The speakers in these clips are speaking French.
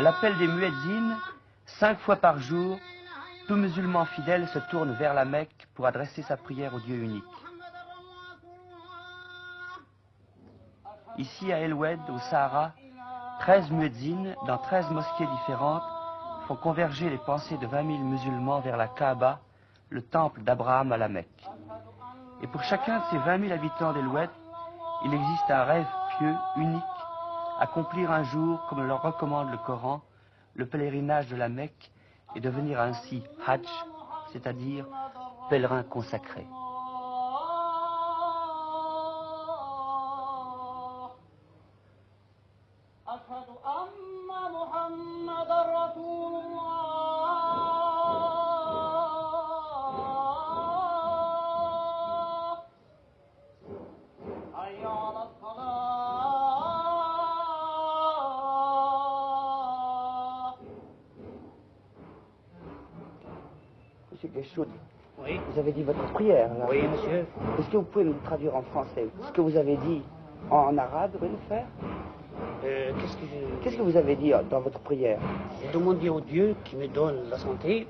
À l'appel des muezzins, 5 fois par jour, tout musulman fidèle se tourne vers la Mecque pour adresser sa prière au Dieu unique. Ici à El Oued, au Sahara, 13 muezzins dans 13 mosquées différentes font converger les pensées de 20 000 musulmans vers la Kaaba, le temple d'Abraham à la Mecque. Et pour chacun de ces 20 000 habitants d'El Oued, il existe un rêve pieux, unique, accomplir un jour, comme leur recommande le Coran, le pèlerinage de la Mecque et devenir ainsi Hajj, c'est-à-dire pèlerin consacré. Monsieur Guéchoud, Oui. vous avez dit votre prière, là. Oui, monsieur. Est-ce que vous pouvez nous traduire en français ce que vous avez dit en arabe, vous pouvez nous faire? Qu'est-ce que vous avez dit dans votre prière? J'ai demandé au Dieu qui me donne la santé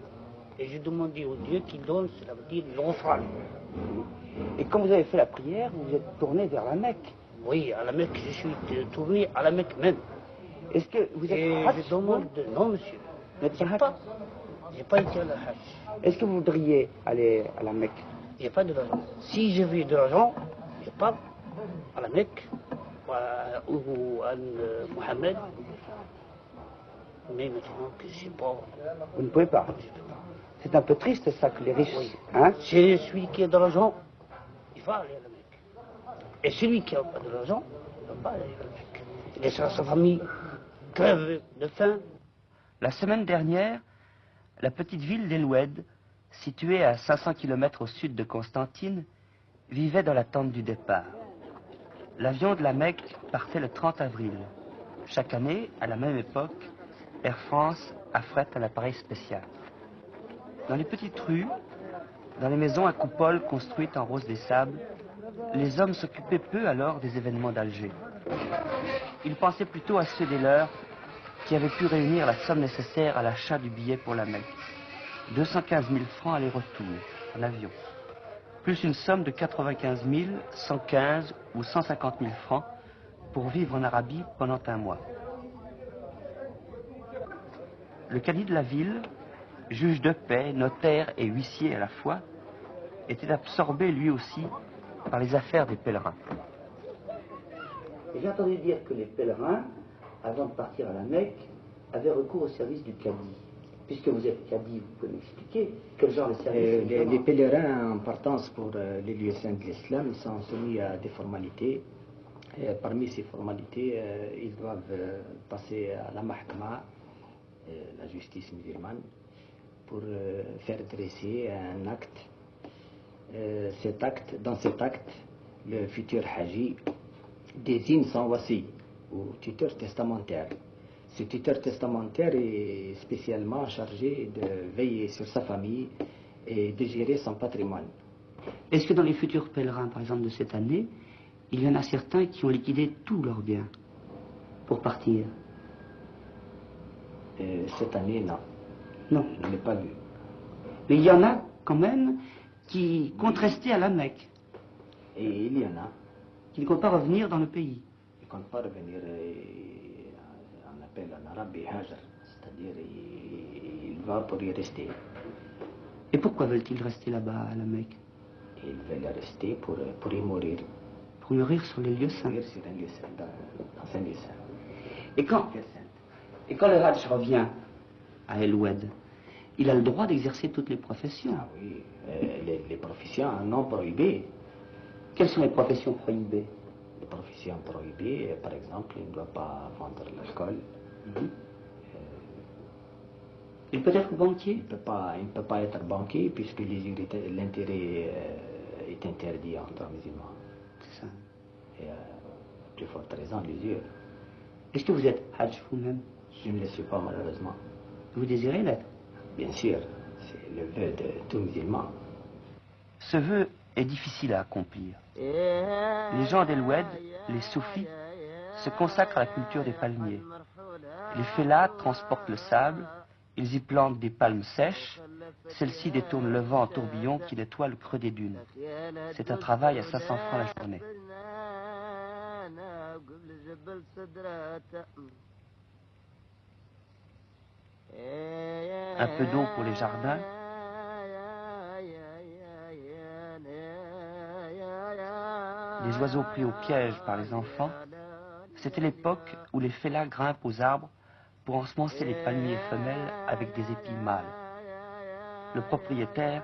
et j'ai demandé au Dieu qui donne, cela veut dire l'offrande. Et quand vous avez fait la prière, vous vous êtes tourné vers la Mecque. Oui, à la Mecque, je suis tourné à la Mecque même. Est-ce que vous êtes Et Hajj, je demande... Non, monsieur. J'ai pas été à la Hajj. Est-ce que vous voudriez aller à la Mecque? Il n'y a pas de l'argent. Si j'avais de l'argent, je pars à la Mecque ou à Mohamed. Mais maintenant que je ne sais pas. Vous ne pouvez pas. Je peux pas. C'est un peu triste ça que les riches... Oui. Hein? C'est celui qui a de l'argent, il va aller à la Mecque. Et celui qui n'a pas de l'argent, il ne va pas aller à la Mecque. Il laissera sa famille crève de faim. La semaine dernière, la petite ville d'El Oued, située à 500 km au sud de Constantine, vivait dans l'attente du départ. L'avion de la Mecque partait le 30 avril. Chaque année, à la même époque, Air France affrète un appareil spécial. Dans les petites rues, dans les maisons à coupoles construites en rose des sables, les hommes s'occupaient peu alors des événements d'Alger. Ils pensaient plutôt à ceux des leurs qui avaient pu réunir la somme nécessaire à l'achat du billet pour la Mecque. 215 000 francs aller-retour en avion, plus une somme de 95 000, 115 ou 150 000 francs pour vivre en Arabie pendant un mois. Le cadi de la ville, juge de paix, notaire et huissier à la fois, était absorbé lui aussi par les affaires des pèlerins. J'ai entendu dire que les pèlerins, avant de partir à la Mecque, avaient recours au service du cadi. Puisque vous êtes cadi, vous pouvez m'expliquer quel genre de service? Les pèlerins en partance pour les lieux saints de l'islam sont soumis à des formalités. Et parmi ces formalités, ils doivent passer à la mahkama, la justice musulmane, pour faire dresser un acte. Dans cet acte, le futur haji désigne son wasi, ou tuteur testamentaire. Ce tuteur testamentaire est spécialement chargé de veiller sur sa famille et de gérer son patrimoine. Est-ce que dans les futurs pèlerins, par exemple de cette année, il y en a certains qui ont liquidé tous leurs biens pour partir? Cette année, non. Non. Je ne l'ai pas vu. Mais il y en a quand même qui comptent rester à la Mecque. Et il y en a. Qui ne comptent pas revenir dans le pays. Ils ne comptent pas revenir, on appelle en arabe hajar, c'est-à-dire il va pour y rester. Et pourquoi veulent-ils rester là-bas à la Mecque? Ils veulent rester pour y mourir. Pour mourir sur les lieux saints. Mourir sur un lieu saint, dans un lieu saint. Et quand le Hajj revient à El Oued, il a le droit d'exercer toutes les professions. Ah oui, les professions non prohibées. Quelles sont les professions prohibées? Les professions prohibées, par exemple, il ne doit pas vendre l'alcool. Il peut être banquier? Il ne peut pas être banquier puisque l'intérêt est interdit en droit musulman. C'est ça. Et plus forte raison, l'usure. Est-ce que vous êtes Hajj vous-même? Je ne le suis pas malheureusement. Vous désirez l'être? Bien sûr, c'est le vœu de tout musulman. Ce vœu est difficile à accomplir. Les gens d'El Oued, les soufis, se consacrent à la culture des palmiers. Les fellahs transportent le sable, ils y plantent des palmes sèches, celles-ci détournent le vent en tourbillon qui nettoie le creux des dunes. C'est un travail à 500 francs la journée. Un peu d'eau pour les jardins. Les oiseaux pris au piège par les enfants. C'était l'époque où les fellahs grimpent aux arbres pour ensemencer les palmiers femelles avec des épis mâles. Le propriétaire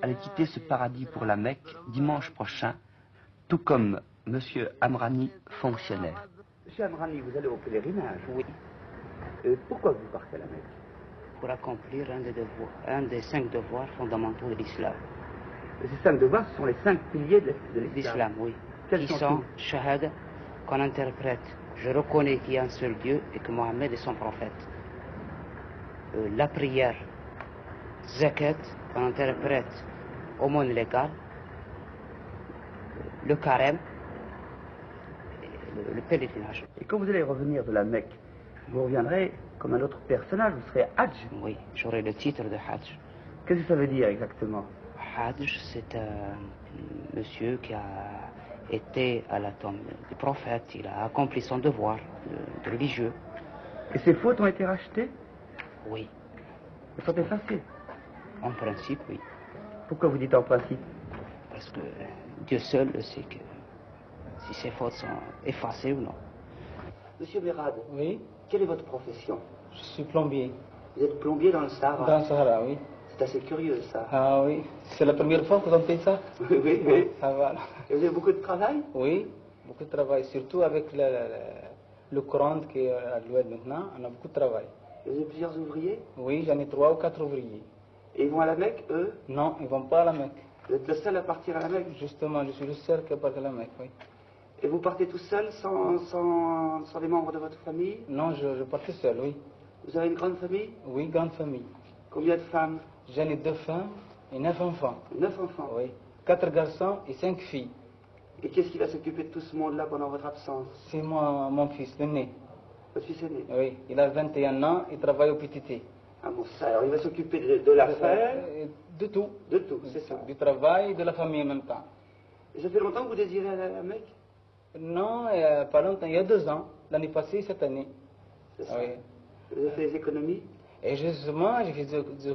allait quitter ce paradis pour la Mecque dimanche prochain, tout comme M. Amrani, fonctionnaire. Monsieur Amrani, vous allez au pèlerinage. Oui, Pourquoi vous partez à la Mecque? pour accomplir un des 5 devoirs fondamentaux de l'islam. Ces 5 devoirs, ce sont les 5 piliers de l'islam. L'islam, oui. Quels Qui sont-ils? sont shahada, qu'on interprète. Je reconnais qu'il y a un seul Dieu et que Mohammed est son prophète. La prière, zakat, qu'on interprète aumône légale. Le carême, le pèlerinage. Et quand vous allez revenir de la Mecque, vous reviendrez comme un autre personnage, vous serez Hajj. Oui, j'aurai le titre de Hajj. Qu'est-ce que ça veut dire exactement? Hajj, c'est un monsieur qui a été à la tombe du prophète, il a accompli son devoir de religieux. Et ces fautes ont été rachetées? Oui, Elles sont effacées. en principe, oui. Pourquoi vous dites en principe? Parce que Dieu seul sait que si ces fautes sont effacées ou non. Monsieur Berad, Oui, quelle est votre profession? je suis plombier. Vous êtes plombier dans le Sahara. Dans le Sahara, oui. C'est assez curieux ça. Ah oui, c'est la première fois que vous entendez ça? Oui, oui. Ah voilà. Et vous avez beaucoup de travail? Oui, beaucoup de travail, surtout avec le courant qui est à l'ouest maintenant, on a beaucoup de travail. Et vous avez plusieurs ouvriers? Oui, j'en ai 3 ou 4 ouvriers. Et ils vont à la Mecque, eux? Non, ils ne vont pas à la Mecque. Vous êtes le seul à partir à la Mecque? Justement, je suis le seul qui part à la Mecque, oui. Et vous partez tout seul, sans les membres de votre famille? Non, je pars tout seul, oui. Vous avez une grande famille? Oui, grande famille. Combien de femmes? J'en ai 2 femmes et 9 enfants. 9 enfants. Oui. 4 garçons et 5 filles. Et qu'est-ce qui va s'occuper de tout ce monde-là pendant votre absence? C'est mon fils, l'aîné. Votre fils aîné? Oui, il a 21 ans, il travaille au PTT. Ah bon, ça, alors il va s'occuper de l'affaire, De tout. de tout, c'est ça. Du travail et de la famille en même temps. Et ça fait longtemps que vous désirez aller à la Mecque? Non, pas longtemps, il y a 2 ans, l'année passée, cette année. C'est ça. Oui. Vous avez fait des économies? Et justement, j'ai fait des